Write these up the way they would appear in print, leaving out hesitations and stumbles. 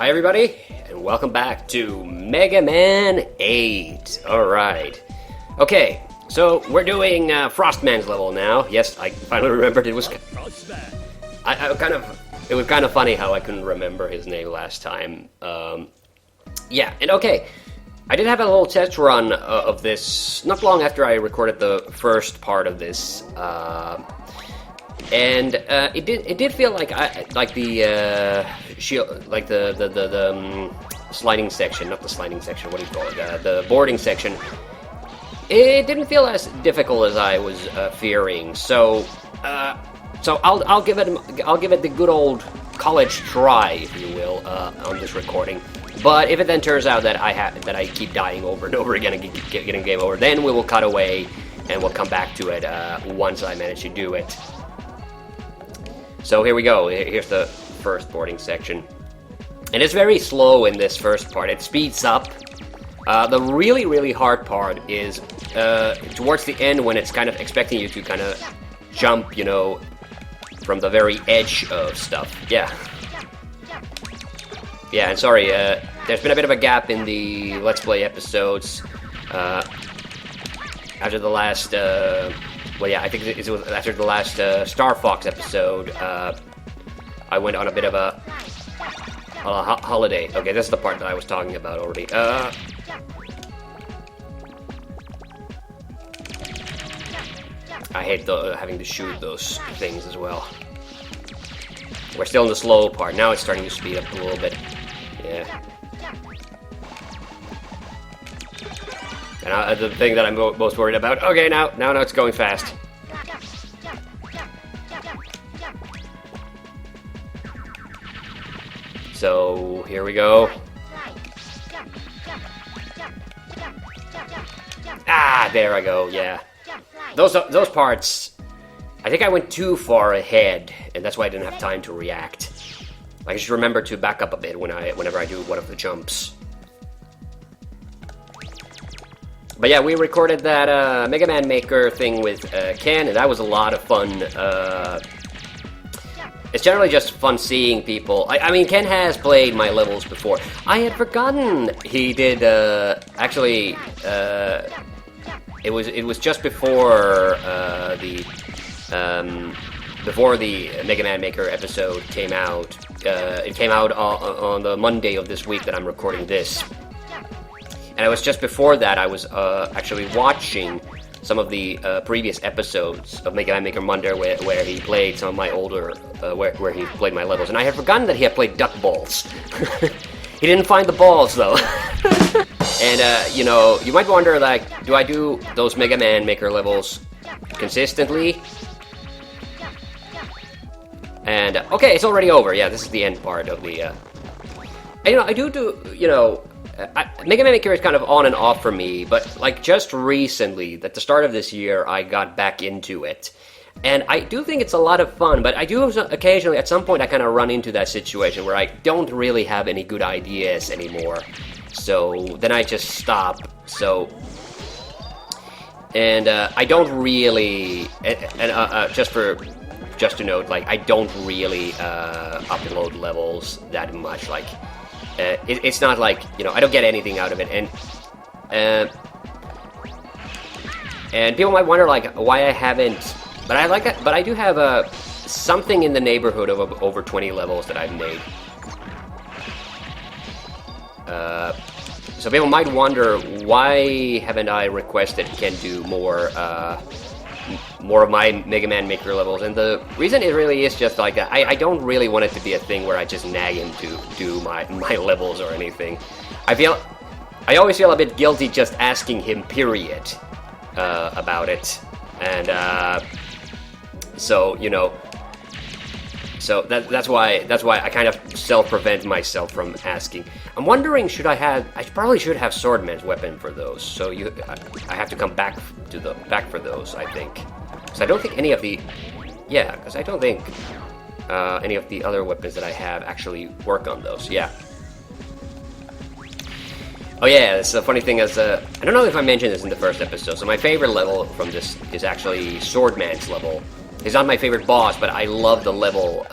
Hi everybody, and welcome back to Mega Man 8. Alright. Okay, so we're doing Frostman's level now. Yes, I finally remembered it was... it was kind of funny how I couldn't remember his name last time. Yeah, and okay. I did have a little test run of this not long after I recorded the first part of this. And it did feel like the sliding section, not the sliding section. What do you call it? The boarding section. It didn't feel as difficult as I was fearing. So I'll give it the good old college try, if you will, on this recording. But if it then turns out that I keep dying over and over again and getting game over, then we will cut away and we'll come back to it once I manage to do it. So here we go. Here's the first boarding section. And it's very slow in this first part. It speeds up. The really, really hard part is towards the end when it's kind of expecting you to kind of jump, you know, from the very edge of stuff. Yeah. Yeah, and sorry, there's been a bit of a gap in the Let's Play episodes. After the last... well, yeah, I think it was after the last Star Fox episode, I went on a bit of a holiday. Okay, this is the part that I was talking about already. I hate having to shoot those things as well. We're still in the slow part. Now it's starting to speed up a little bit. Yeah. And the thing that I'm most worried about... Okay, now it's going fast. So, here we go. Ah, there I go, yeah. Those parts... I think I went too far ahead, and that's why I didn't have time to react. I just remember to back up a bit whenever I do one of the jumps. But yeah, we recorded that Mega Man Maker thing with Ken, and that was a lot of fun. It's generally just fun seeing people. I mean, Ken has played my levels before. I had forgotten he did. Actually, it was just before before the Mega Man Maker episode came out. It came out on the Monday of this week that I'm recording this. And it was just before that I was actually watching some of the previous episodes of Mega Man Maker Monday where he played some of my older, where he played my levels. And I had forgotten that he had played Duck Balls. He didn't find the balls, though. And, you know, you might wonder, like, do I do those Mega Man Maker levels consistently? And, okay, it's already over. Yeah, this is the end part of the, you know, I do, you know... Mega Man Maker is kind of on and off for me, but like just recently, at the start of this year, I got back into it. And I do think it's a lot of fun, but I do occasionally, at some point, I kind of run into that situation where I don't really have any good ideas anymore. So then I just stop. So, and I don't really, just to note, like I don't really upload levels that much, like. It's not like, you know, I don't get anything out of it, and people might wonder, like, why I haven't, but I like it, but I do have something in the neighborhood of over 20 levels that I've made. So people might wonder, why haven't I requested Ken do more of my Mega Man Maker levels, and the reason it really is just like that. I don't really want it to be a thing where I just nag him to do my levels or anything. I always feel a bit guilty just asking him, period, about it, and so, you know, so that's why I kind of self-prevent myself from asking. I'm wondering, I probably should have Swordman's weapon for those, so I have to come back for those, I think. Because I don't think any of the... Yeah, because I don't think any of the other weapons that I have actually work on those, yeah. Oh yeah, it's a funny thing is, I don't know if I mentioned this in the first episode, so my favorite level from this is actually Swordman's level. He's not my favorite boss, but I love the level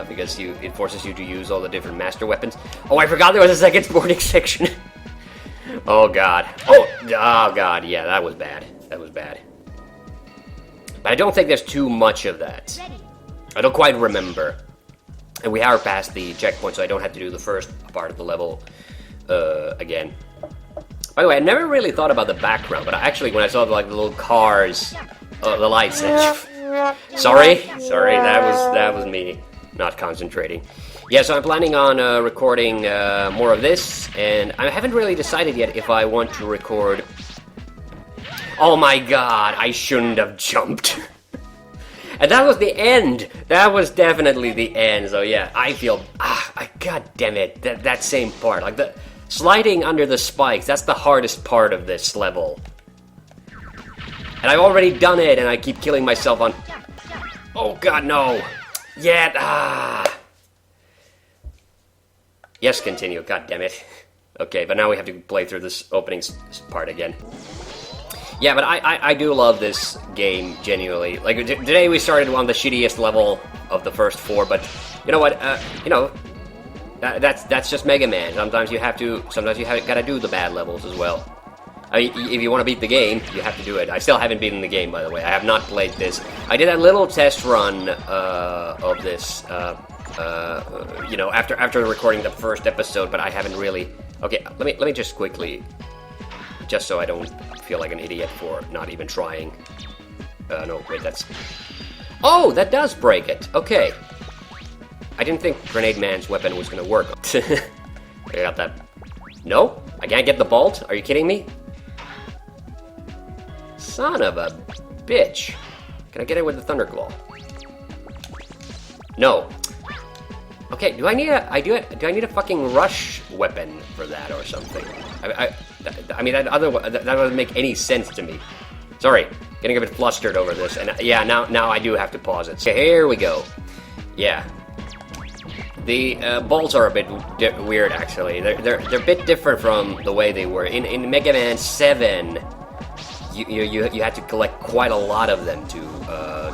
because it forces you to use all the different master weapons. Oh, I forgot there was a second sporting section. Oh god. Oh god. Yeah, that was bad. That was bad. But I don't think there's too much of that. I don't quite remember. And we are past the checkpoint, so I don't have to do the first part of the level again. By the way, I never really thought about the background, but actually when I saw the little cars, the lights. Sorry, that was me not concentrating. Yeah, so I'm planning on recording more of this, and I haven't really decided yet if I want to record. Oh my god, I shouldn't have jumped. And that was the end. That was definitely the end. So yeah, I feel god damn it, that same part, like the sliding under the spikes. That's the hardest part of this level. And I've already done it, and I keep killing myself on. Oh god, no. Yeah. Yes, continue. God damn it. Okay, but now we have to play through this opening part again. Yeah, but I do love this game, genuinely. Like, today we started on the shittiest level of the first 4, but you know what? That's just Mega Man. Sometimes you gotta do the bad levels as well. I mean, if you want to beat the game, you have to do it. I still haven't beaten the game, by the way. I have not played this. I did a little test run of this, after recording the first episode, but I haven't really. Okay, let me just quickly, just so I don't feel like an idiot for not even trying. No, wait, that's. Oh, that does break it. Okay. I didn't think Grenade Man's weapon was gonna work. I got that. No, I can't get the bolt. Are you kidding me? Son of a bitch. Can I get it with the Thunderclaw? No. Okay, do I need a fucking rush weapon for that or something? I mean, that doesn't make any sense to me. Sorry, getting a bit flustered over this, and yeah, now I do have to pause it. So here we go. Yeah. The bolts are a bit weird, actually. They're a bit different from the way they were in Mega Man 7. You had to collect quite a lot of them to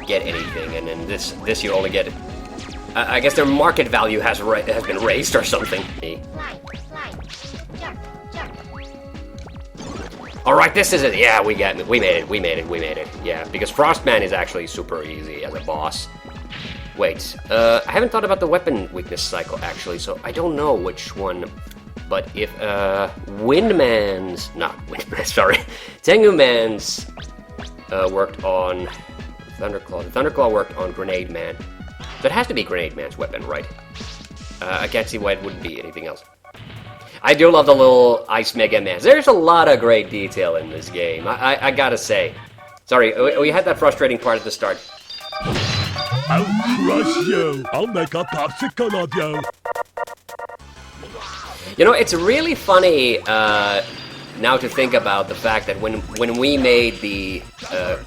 get anything, and in this you only get. I guess their market value has been raised or something. All right, this is it. Yeah, we made it. Yeah, because Frostman is actually super easy as a boss. Wait, I haven't thought about the weapon weakness cycle, actually, so I don't know which one. But if, Tengu Man's, worked on Thunderclaw. The Thunderclaw worked on Grenade Man. So it has to be Grenade Man's weapon, right? I can't see why it wouldn't be anything else. I do love the little Ice Mega Man. There's a lot of great detail in this game, I gotta say. Sorry, we had that frustrating part at the start. I'll crush you. I'll make a popsicle of you. You know, it's really funny now to think about the fact that when we made the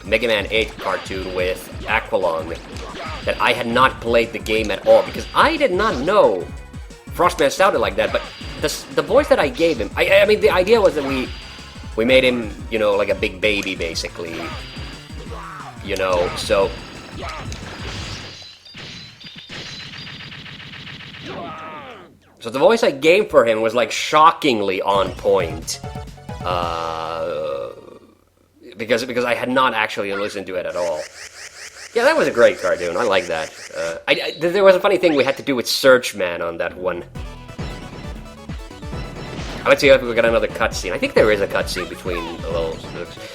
Mega Man 8 cartoon with Aqualung, that I had not played the game at all, because I did not know Frostman sounded like that, but the voice that I gave him, I mean, the idea was that we made him, you know, like a big baby, basically, you know, so... So the voice I gave for him was like shockingly on point, because I had not actually listened to it at all. Yeah, that was a great cartoon. I like that. There was a funny thing we had to do with Searchman on that one. Let's see if we got another cutscene. I think there is a cutscene between the little...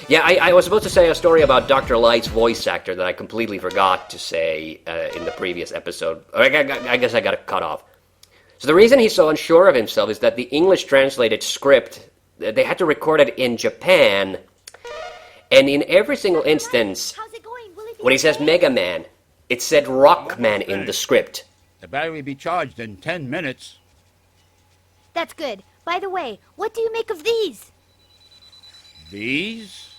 Yeah, I was supposed to say a story about Dr. Light's voice actor that I completely forgot to say in the previous episode. I guess I got it cut off. So the reason he's so unsure of himself is that the English translated script, they had to record it in Japan, and in every single instance, when he says Mega Man, it said Rockman in the script. The battery will be charged in 10 minutes. That's good. By the way, what do you make of these? These?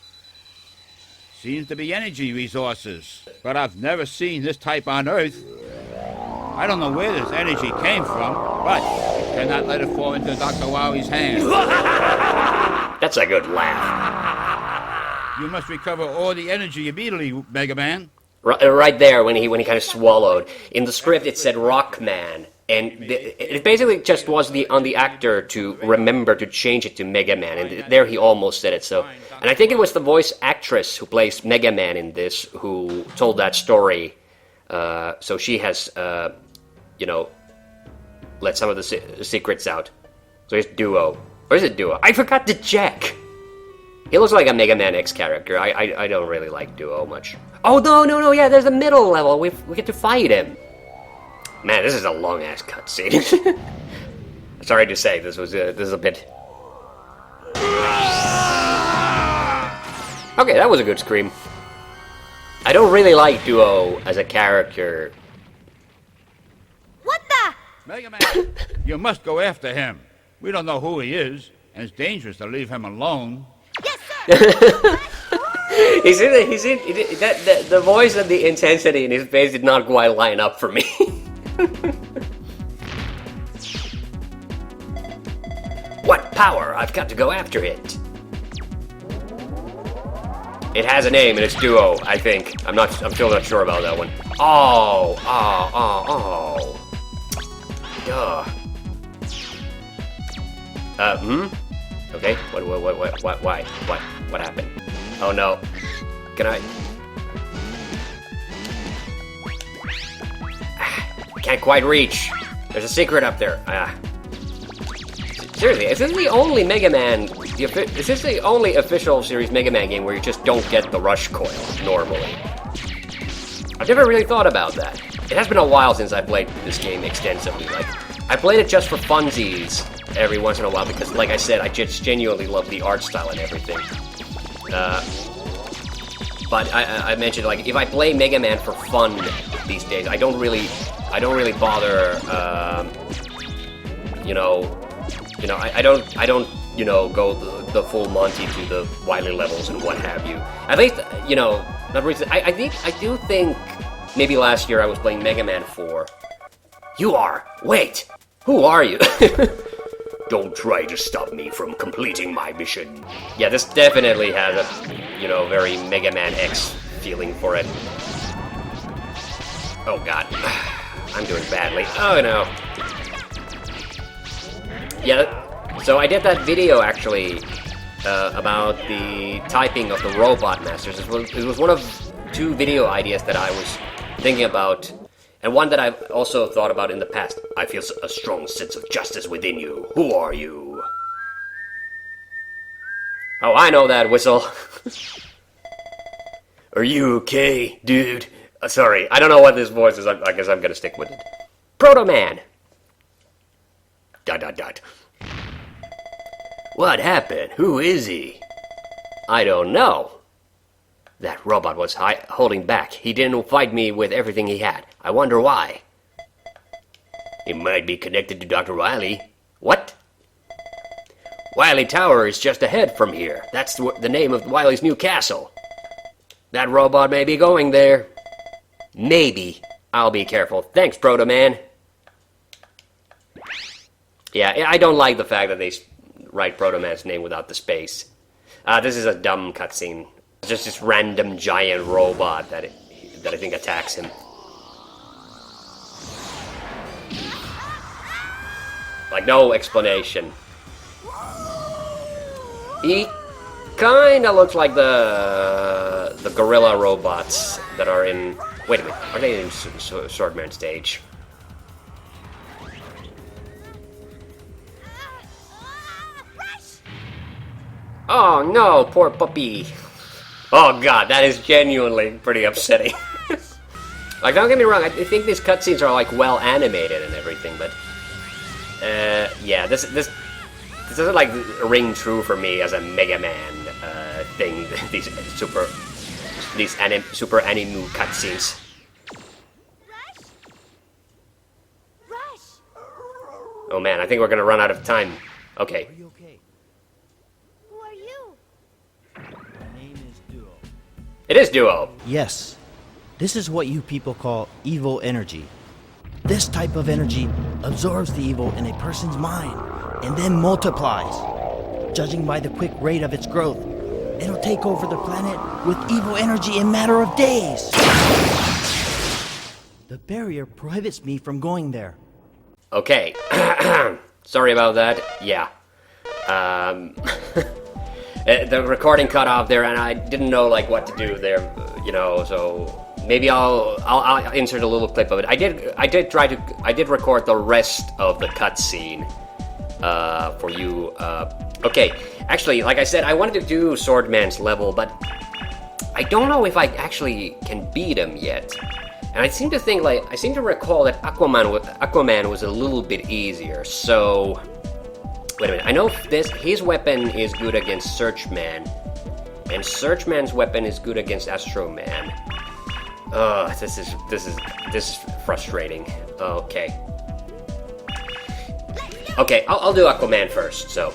Seems to be energy resources, but I've never seen this type on Earth. I don't know where this energy came from, but I cannot let it fall into Dr. Wowie's hands. That's a good laugh. You must recover all the energy immediately, Mega Man. Right there when he kind of swallowed. In the script, it said Rockman, and it basically just was on the actor to remember to change it to Mega Man, and there he almost said it. So, and I think it was the voice actress who plays Mega Man in this who told that story. So she has, you know, let some of the secrets out. So here's Duo. Or is it Duo? I forgot to check. He looks like a Mega Man X character. I don't really like Duo much. Oh, no, yeah, there's a middle level. We get to fight him. Man, this is a long-ass cutscene. Sorry to say, this is a bit... Okay, that was a good scream. I don't really like Duo as a character. What the? Mega Man, you must go after him. We don't know who he is, and it's dangerous to leave him alone. Yes, sir. The voice and the intensity in his face did not quite line up for me. What power? I've got to go after it. It has a name and it's Duo, I think. I'm still not sure about that one. Oh. Duh. Okay, what happened? Oh no. Can I? Can't quite reach. There's a secret up there. Seriously, is this the only Mega Man? Is this the only official series Mega Man game where you just don't get the rush coil normally? I've never really thought about that. It has been a while since I played this game extensively. Like, I played it just for funsies every once in a while because, like I said, I just genuinely love the art style and everything. But I mentioned, like, if I play Mega Man for fun these days, I don't really bother. I don't go the full Monty to the Wily levels and what have you. At least, not recently. I do think maybe last year I was playing Mega Man 4. You are. Wait. Who are you? Don't try to stop me from completing my mission. Yeah, this definitely has a, very Mega Man X feeling for it. Oh god. I'm doing badly. Oh no. Yeah, so I did that video actually about the typing of the Robot Masters. It was one of 2 video ideas that I was thinking about, and one that I've also thought about in the past. I feel a strong sense of justice within you. Who are you? Oh, I know that whistle. Are you okay, dude? Sorry, I don't know what this voice is. I guess I'm gonna stick with it. Proto Man. ... What happened? Who is he? I don't know. That robot was holding back. He didn't fight me with everything he had. I wonder why. It might be connected to Dr. Wily. What? Wily Tower is just ahead from here. That's the name of Wily's new castle. That robot may be going there. Maybe. I'll be careful. Thanks, Proto Man. Yeah, I don't like the fact that they write Proto Man's name without the space. This is a dumb cutscene. Just this random giant robot that I think attacks him. Like, no explanation. He kinda looks like the gorilla robots that are in... Wait a minute, are they in Swordman stage? Oh no, poor puppy. Oh god, that is genuinely pretty upsetting. Like, don't get me wrong, I think these cutscenes are, like, well animated and everything, but... yeah, this doesn't, like, ring true for me as a Mega Man thing, these super anime cutscenes. Oh man, I think we're gonna run out of time. Okay. It is Duo. Yes, this is what you people call evil energy. This type of energy absorbs the evil in a person's mind and then multiplies. Judging by the quick rate of its growth, It'll take over the planet with evil energy in a matter of days. The barrier prohibits me from going there. Okay. Sorry about that. Yeah. The recording cut off there, and I didn't know like what to do there, you know. So maybe I'll insert a little clip of it. I did record the rest of the cutscene for you. Okay, actually, like I said, I wanted to do Swordman's level, but I don't know if I actually can beat him yet. And I seem to recall that Aquaman was a little bit easier. So wait a minute. I know his weapon is good against Searchman, and Searchman's weapon is good against Astroman. This is frustrating. Okay. Okay, I'll do Aquaman first. So.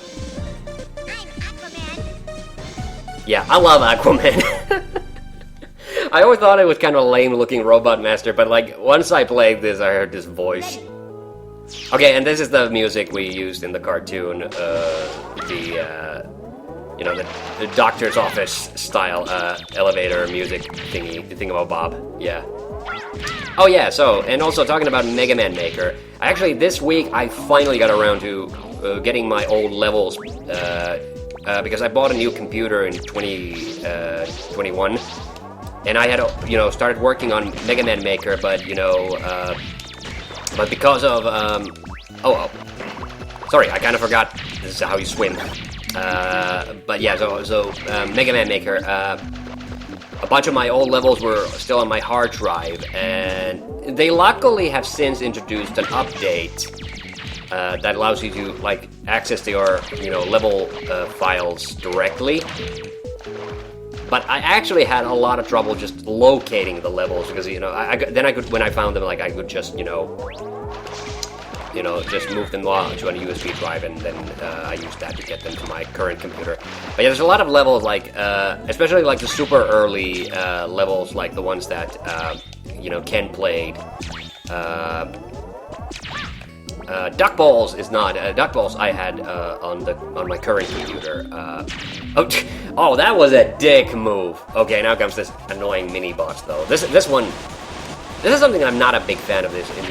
I'm Aquaman. Yeah, I love Aquaman. I always thought it was kind of a lame-looking Robot Master, but like once I played this, I heard this voice. Okay, and this is the music we used in the cartoon, you know, the doctor's office style elevator music thingy, the thingamabob. Yeah. Oh yeah. So, and also talking about Mega Man Maker. Actually, this week I finally got around to getting my old levels because I bought a new computer in 2021. And I had, you know, started working on Mega Man Maker, but, you know, but because of, sorry, I kind of forgot this is how you swim. But yeah, so Mega Man Maker, a bunch of my old levels were still on my hard drive, and they luckily have since introduced an update that allows you to, like, access your, you know, level files directly. But I actually had a lot of trouble just locating the levels because, you know, when I found them, like, I could just, you know, just move them to a USB drive, and then I used that to get them to my current computer. But yeah, there's a lot of levels, like, especially like the super early levels, like the ones that, you know, Ken played. Duck Balls is not Duck Balls. I had on my current computer. Oh, that was a dick move. Okay, now comes this annoying mini boss though. This is something I'm not a big fan of. This in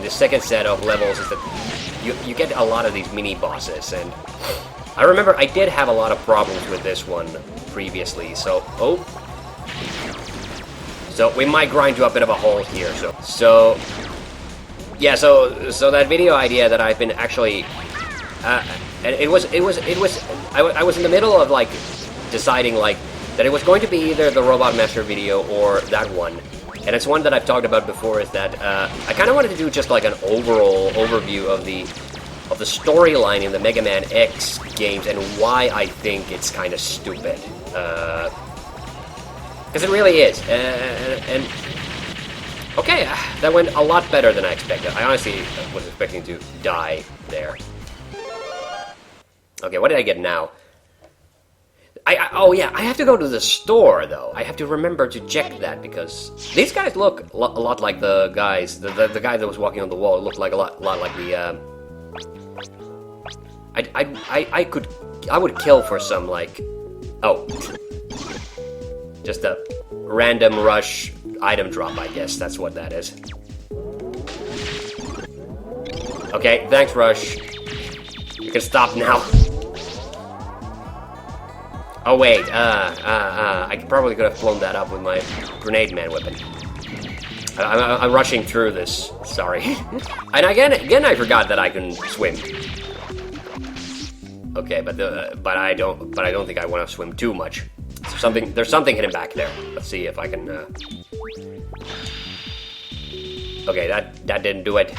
this second set of levels is that you get a lot of these mini bosses, and I remember I did have a lot of problems with this one previously. So we might grind to a bit of a hole here. So. Yeah, so that video idea that I've been actually, and I was in the middle of like deciding like that it was going to be either the Robot Master video or that one, and it's one that I've talked about before. Is that I kind of wanted to do just like an overall overview of the storyline in the Mega Man X games and why I think it's kind of stupid, because it really is, and. Okay, that went a lot better than I expected. I honestly was expecting to die there. Okay, what did I get now? Oh yeah, I have to go to the store though. I have to remember to check that because these guys look a lot like the guys. The guy that was walking on the wall looked like a lot like the. I would kill for some like, just a random rush. Item drop, I guess. That's what that is. Okay, thanks, Rush. You can stop now. Oh, wait. I probably could have blown that up with my Grenade Man weapon. I'm rushing through this. Sorry. And again, I forgot that I can swim. Okay, but I don't think I want to swim too much. There's something hidden back there. Let's see if I can. Okay, that didn't do it.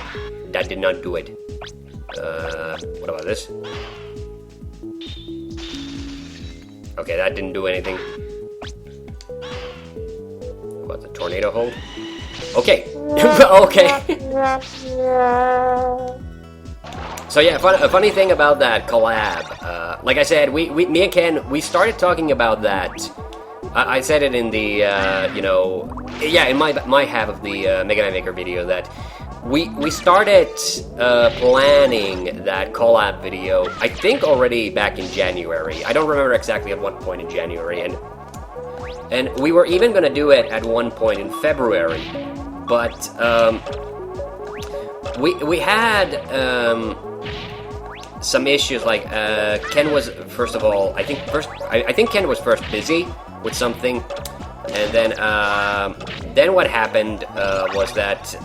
That did not do it. What about this? Okay, that didn't do anything. What about the tornado hold? Okay. Okay. So yeah, a funny thing about that collab, like I said, me and Ken, we started talking about that. I said it in the, you know, yeah, in my half of the Mega Man Maker video that we started planning that collab video, I think already back in January. I don't remember exactly at what point in January, and we were even gonna do it at one point in February, but we had some issues. Like Ken was, first of all, I think Ken was first busy with something, and then what happened was that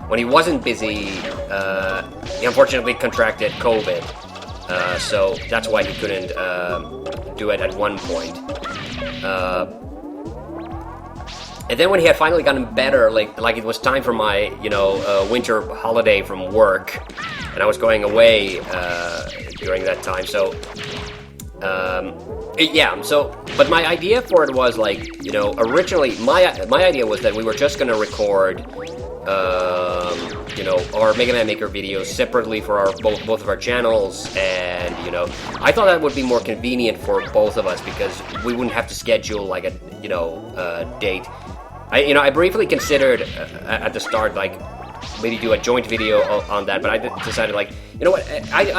when he wasn't busy, he unfortunately contracted COVID, so that's why he couldn't do it at one point. And then when he had finally gotten better, like it was time for my, winter holiday from work, and I was going away during that time. So, but my idea for it was originally my idea was that we were just gonna record, our Mega Man Maker videos separately for our both of our channels, and I thought that would be more convenient for both of us because we wouldn't have to schedule like a date. I briefly considered at the start maybe do a joint video on that, but I decided I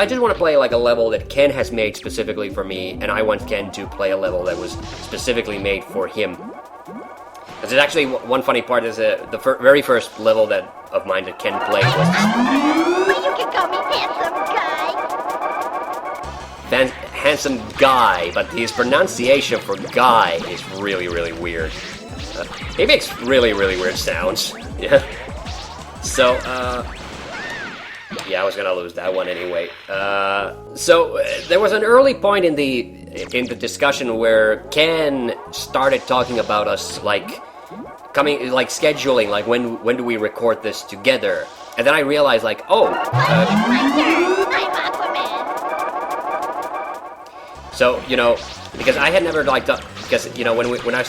just want to play like a level that Ken has made specifically for me, and I want Ken to play a level that was specifically made for him. Because there's actually one funny part is the very first level of mine that Ken played was You can call me handsome guy. Handsome Guy, but his pronunciation for guy is really, really weird. He makes really, really weird sounds. Yeah. So, yeah, I was gonna lose that one anyway. So there was an early point in the discussion where Ken started talking about us scheduling, when do we record this together? And then I realized I'm Aquaman. So, because I had never when I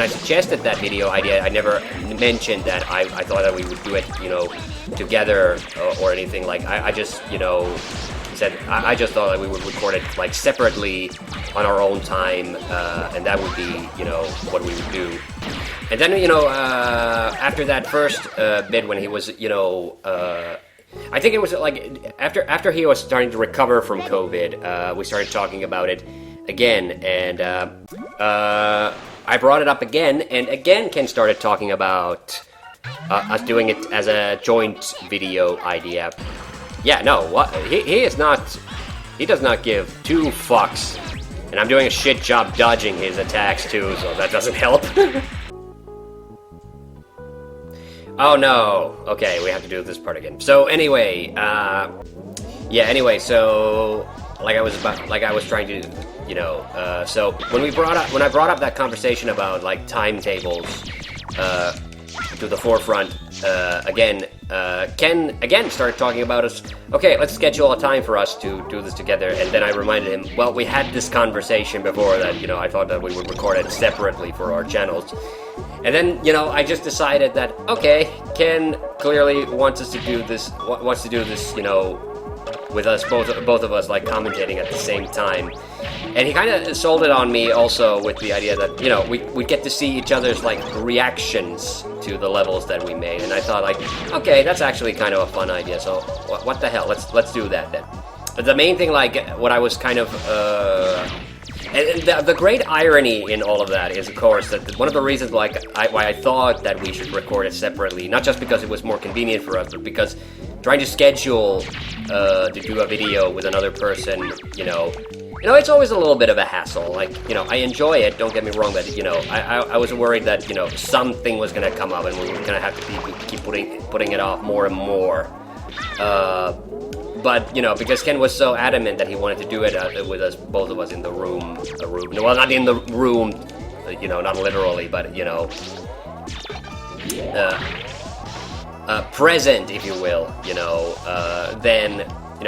suggested that video idea, I never mentioned that I thought that we would do it, together or anything. I just, said I just thought that we would record it separately on our own time, and that would be, what we would do. And then, after that first bit when he was, I think it was after he was starting to recover from COVID, we started talking about it again, and I brought it up again, and again Ken started talking about us doing it as a joint video idea. Yeah, no, what he is not. He does not give two fucks, and I'm doing a shit job dodging his attacks too, so that doesn't help. Oh no. Okay, we have to do this part again. So anyway, so I was trying to, so when I brought up that conversation about timetables to the forefront again, Ken again started talking about us. Okay, let's schedule a time for us to do this together. And then I reminded him, well, we had this conversation before that, I thought that we would record it separately for our channels. And then, I just decided that, okay, Ken clearly wants to do this, with us, both of us, commentating at the same time. And he kind of sold it on me also with the idea that, we get to see each other's, reactions to the levels that we made. And I thought, okay, that's actually kind of a fun idea, so what the hell, let's do that then. But the main thing, what I was kind of, and the great irony in all of that is, of course, that one of the reasons why I thought that we should record it separately, not just because it was more convenient for us, but because trying to schedule to do a video with another person, it's always a little bit of a hassle. I enjoy it, don't get me wrong, but, I was worried that, something was going to come up and we were going to have to keep putting it off more and more. But, because Ken was so adamant that he wanted to do it with us, both of us in the room. Well, not in the room, not literally, but, present, if you will, then,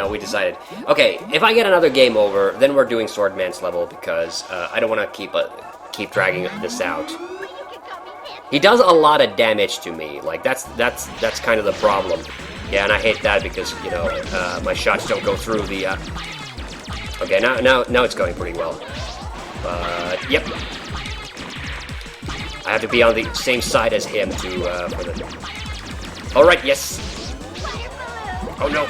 we decided, okay, if I get another game over, then we're doing Swordman's level, because I don't want to keep dragging this out. He does a lot of damage to me, that's kind of the problem. Yeah, and I hate that because, my shots don't go through the, okay, now it's going pretty well. But, yep. I have to be on the same side as him to, Alright, yes. Oh no.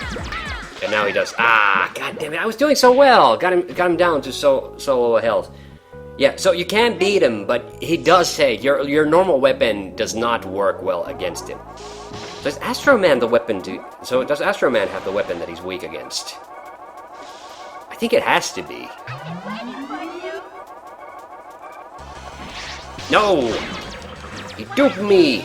And now he does. Ah, god damn it, I was doing so well. Got him down to so low health. Yeah, so you can beat him, but he does say your normal weapon does not work well against him. Does Astro Man the weapon do? So does Astro Man have the weapon that he's weak against? I think it has to be. No! He duped me!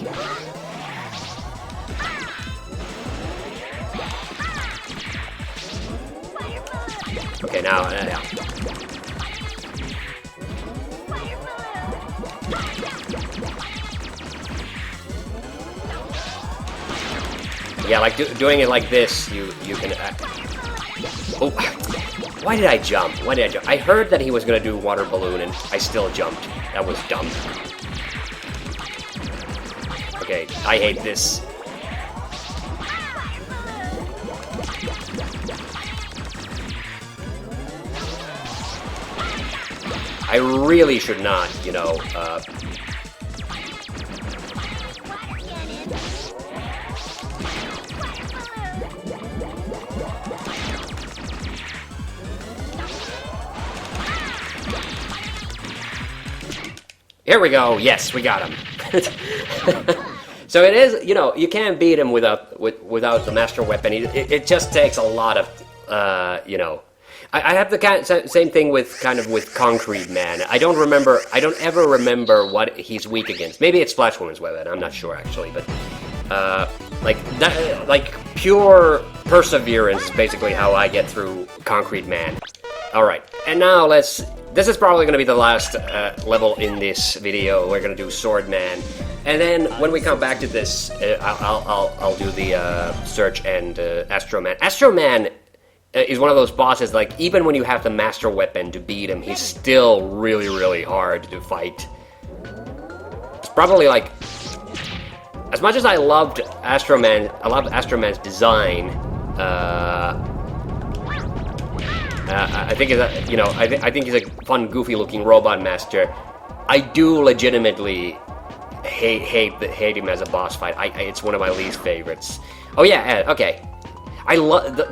Okay, now. Yeah, like doing it like this, you can. Oh, why did I jump? Why did I jump? I heard that he was gonna do water balloon, and I still jumped. That was dumb. Okay, I hate this. I really should not, you know, Here we go. Yes, we got him. So it is, you know, you can't beat him without the master weapon. It just takes a lot of, you know. I have the same thing with Concrete Man. I don't ever remember what he's weak against. Maybe it's Flash Woman's weapon. I'm not sure actually, but like pure perseverance is basically how I get through Concrete Man. All right, and now this is probably going to be the last level in this video. We're going to do Sword Man, and then when we come back to this, I'll do the Search and Astro Man. Astro Man is one of those bosses, like, even when you have the master weapon to beat him, he's still really, really hard to fight. It's probably, like, as much as I loved Astro Man, I loved Astro Man's design, I think, you know, I think he's a fun, goofy-looking robot master. I do legitimately hate him as a boss fight. It's one of my least favorites. Oh yeah, okay.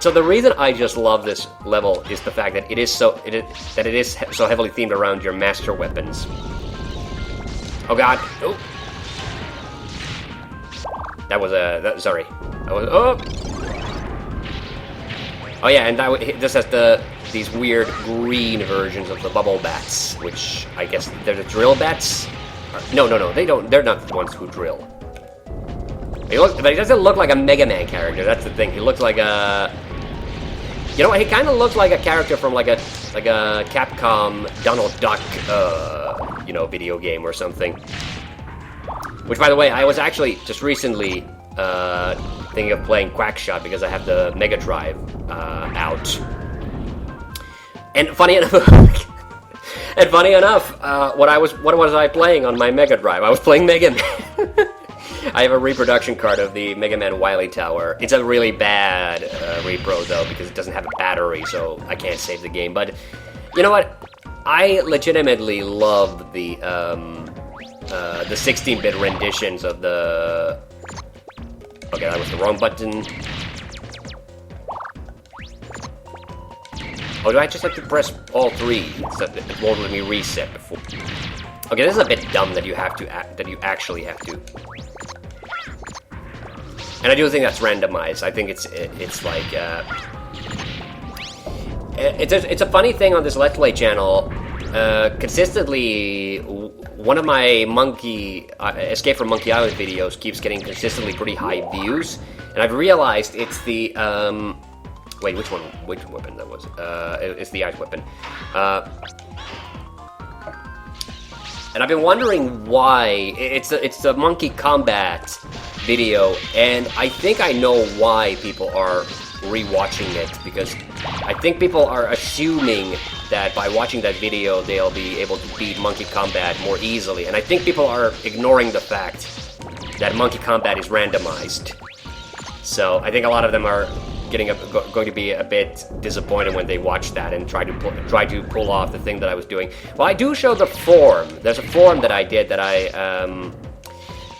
So the reason I just love this level is the fact that it is so heavily themed around your master weapons. Oh god! Oh, that was sorry. That was oh yeah, and this has these weird green versions of the bubble bats, which I guess they're the drill bats. No, they don't. They're not the ones who drill. But he doesn't look like a Mega Man character. That's the thing. He looks like a, you know, he kind of looks like a character from like a Capcom Donald Duck, you know, video game or something. Which, by the way, I was actually just recently thinking of playing Quackshot because I have the Mega Drive out. And funny enough, what was I playing on my Mega Drive? I was playing Mega Man. I have a reproduction card of the Mega Man Wily Tower. It's a really bad repro, though, because it doesn't have a battery, so I can't save the game. But, you know what? I legitimately love the 16-bit renditions of the... Okay, that was the wrong button. Oh, do I just have to press all three? So it won't let me reset before. Okay, this is a bit dumb that you actually have to. And I do think that's randomized. I think it's like it's a funny thing on this Let's Play channel. Consistently, one of my Escape from Monkey Island videos keeps getting consistently pretty high views, and I've realized it's the wait, which weapon that was? It's the ice weapon. And I've been wondering why. It's a monkey combat video, and I think I know why people are rewatching it, because I think people are assuming that by watching that video they'll be able to beat Monkey Combat more easily, and I think people are ignoring the fact that Monkey Combat is randomized. So I think a lot of them are going to be a bit disappointed when they watch that and try to pull off the thing that I was doing. Well, I do show the form. There's a form that I did that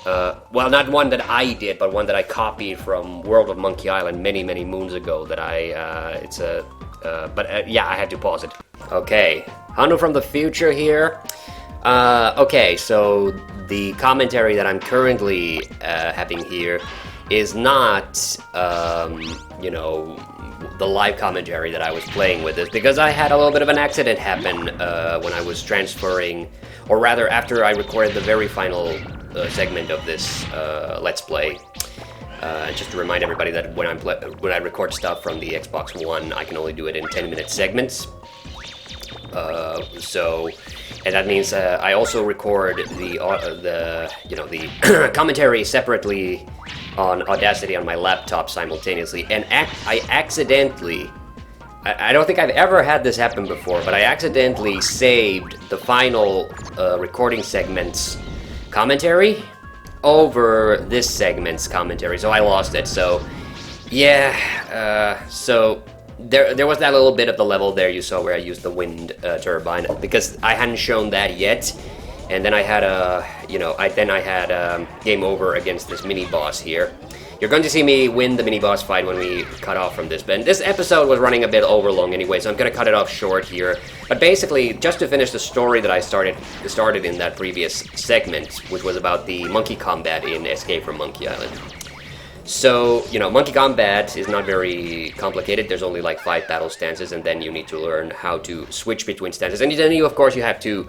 well, not one that I did, but one that I copied from World of Monkey Island many, many moons ago. That yeah, I had to pause it. Okay, Hanu from the future here. Okay, so the commentary that I'm currently having here is not, you know, the live commentary that I was playing with. This because I had a little bit of an accident happen when I was transferring, or rather after I recorded the very final segment of this Let's Play. Just to remind everybody that when I record stuff from the Xbox One, I can only do it in 10-minute segments. And that means I also record the commentary separately on Audacity on my laptop simultaneously, and I accidentally, I don't think I've ever had this happen before, but I accidentally saved the final recording segment's commentary over this segment's commentary, so I lost it. So yeah, so there was that little bit of the level there you saw where I used the wind turbine, because I hadn't shown that yet. And then I had game over against this mini boss here. You're going to see me win the mini boss fight when we cut off from this. But this episode was running a bit overlong anyway, so I'm going to cut it off short here. But basically, just to finish the story that I started in that previous segment, which was about the monkey combat in Escape from Monkey Island. So, you know, monkey combat is not very complicated. There's only like 5 battle stances, and then you need to learn how to switch between stances. And then of course, you have to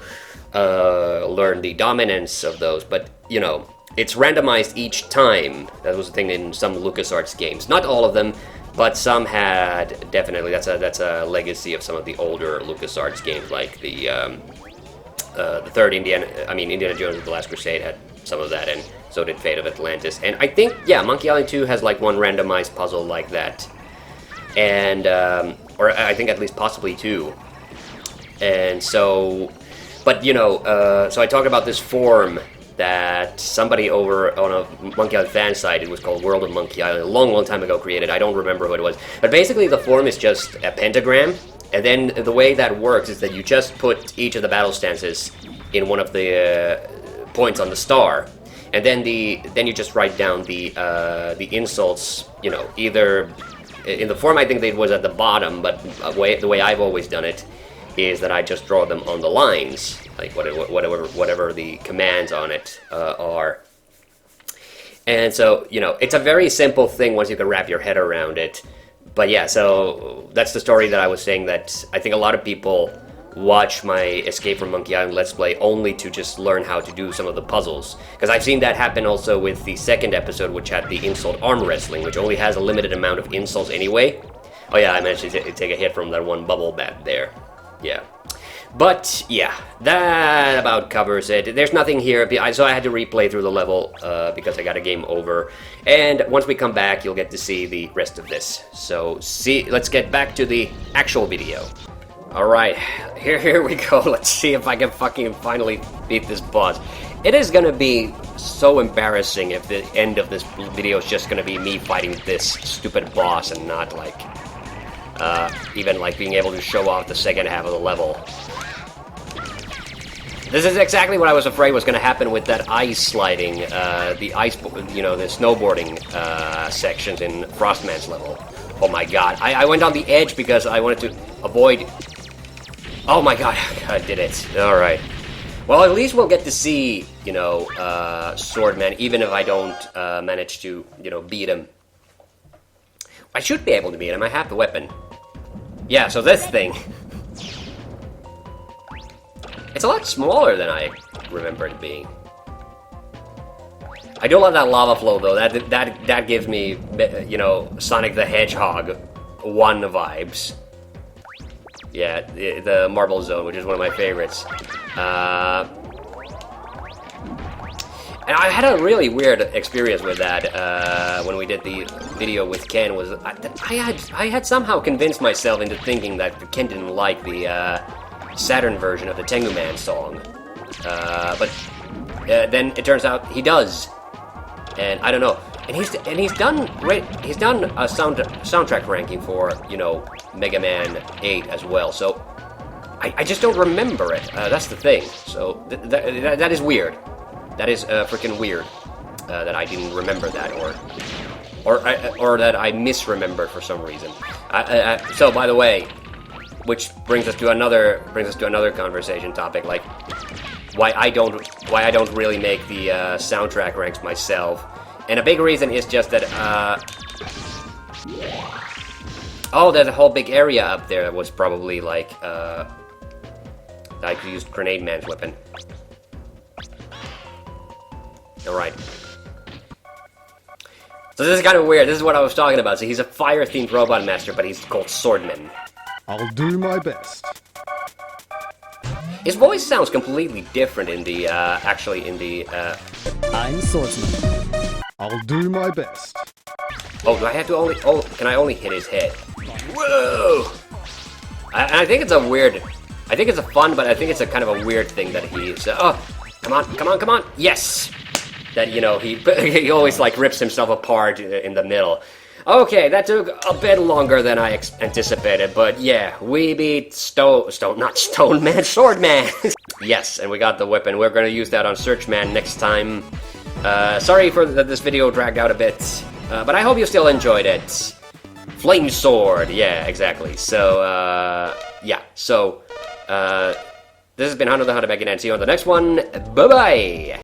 learn the dominance of those, but you know, it's randomized each time. That was the thing in some LucasArts games. Not all of them, but some had definitely. That's a legacy of some of the older LucasArts games, like the third Indiana Jones and the Last Crusade had some of that, and so did Fate of Atlantis. And I think, yeah, Monkey Island 2 has like one randomized puzzle like that, and or I think at least possibly 2. And so. But, you know, so I talked about this forum that somebody over on a Monkey Island fan site, it was called World of Monkey Island, a long, long time ago created. I don't remember who it was. But basically the forum is just a pentagram, and then the way that works is that you just put each of the battle stances in one of the points on the star, and then you just write down the insults, you know, either in the form I think it was at the bottom, but the way I've always done it is that I just draw them on the lines, like whatever the commands on it are. And so, you know, it's a very simple thing once you can wrap your head around it. But yeah, so that's the story that I was saying, that I think a lot of people watch my Escape from Monkey Island Let's Play only to just learn how to do some of the puzzles. Because I've seen that happen also with the second episode, which had the insult arm wrestling, which only has a limited amount of insults anyway. Oh yeah, I managed to take a hit from that one bubble bat there. Yeah. But, yeah, that about covers it. There's nothing here, so I had to replay through the level because I got a game over. And once we come back, you'll get to see the rest of this. So, let's get back to the actual video. Alright, here we go. Let's see if I can fucking finally beat this boss. It is gonna be so embarrassing if the end of this video is just gonna be me fighting this stupid boss and not, like, even like being able to show off the second half of the level. This is exactly what I was afraid was going to happen with that ice sliding, the snowboarding sections in Frostman's level. Oh my god, I went on the edge because I wanted to avoid... Oh my god, I did it. Alright. Well, at least we'll get to see, you know, Swordman, even if I don't manage to, you know, beat him. I should be able to beat him, I have the weapon. Yeah, so this thing... It's a lot smaller than I remember it being. I do love that lava flow, though. That gives me, you know, Sonic the Hedgehog 1 vibes. Yeah, the Marble Zone, which is one of my favorites. And I had a really weird experience with that when we did the video with Ken. Was I had somehow convinced myself into thinking that Ken didn't like the Saturn version of the Tengu Man song, but then it turns out he does, and I don't know. And he's done a soundtrack ranking for, you know, Mega Man 8 as well. So I just don't remember it. That's the thing. So that is weird. That is freaking weird. that I didn't remember that, or that I misremembered for some reason. So, by the way, which brings us to another conversation topic, like why I don't really make the soundtrack ranks myself, and a big reason is just that oh, there's a whole big area up there that was probably like I could use Grenade Man's weapon. All right. So this is kind of weird. This is what I was talking about. So he's a fire-themed robot master, but he's called Swordman. I'll do my best. His voice sounds completely different in the, actually in the, I'm Swordsman. I'll do my best. Oh, do I have to only, oh, can I only hit his head? Whoa! I think it's a weird, I think it's a fun, but I think it's a kind of a weird thing that he's, oh, come on, come on, come on, yes! That, you know, he always, like, rips himself apart in the middle. Okay, that took a bit longer than I anticipated, but yeah, we beat not Stone Man, Sword Man! Yes, and we got the weapon. We're gonna use that on Search Man next time. Sorry for that this video dragged out a bit, but I hope you still enjoyed it. Flame Sword, yeah, exactly. So, yeah, so, this has been TheHande back again, and see you on the next one. Bye-bye!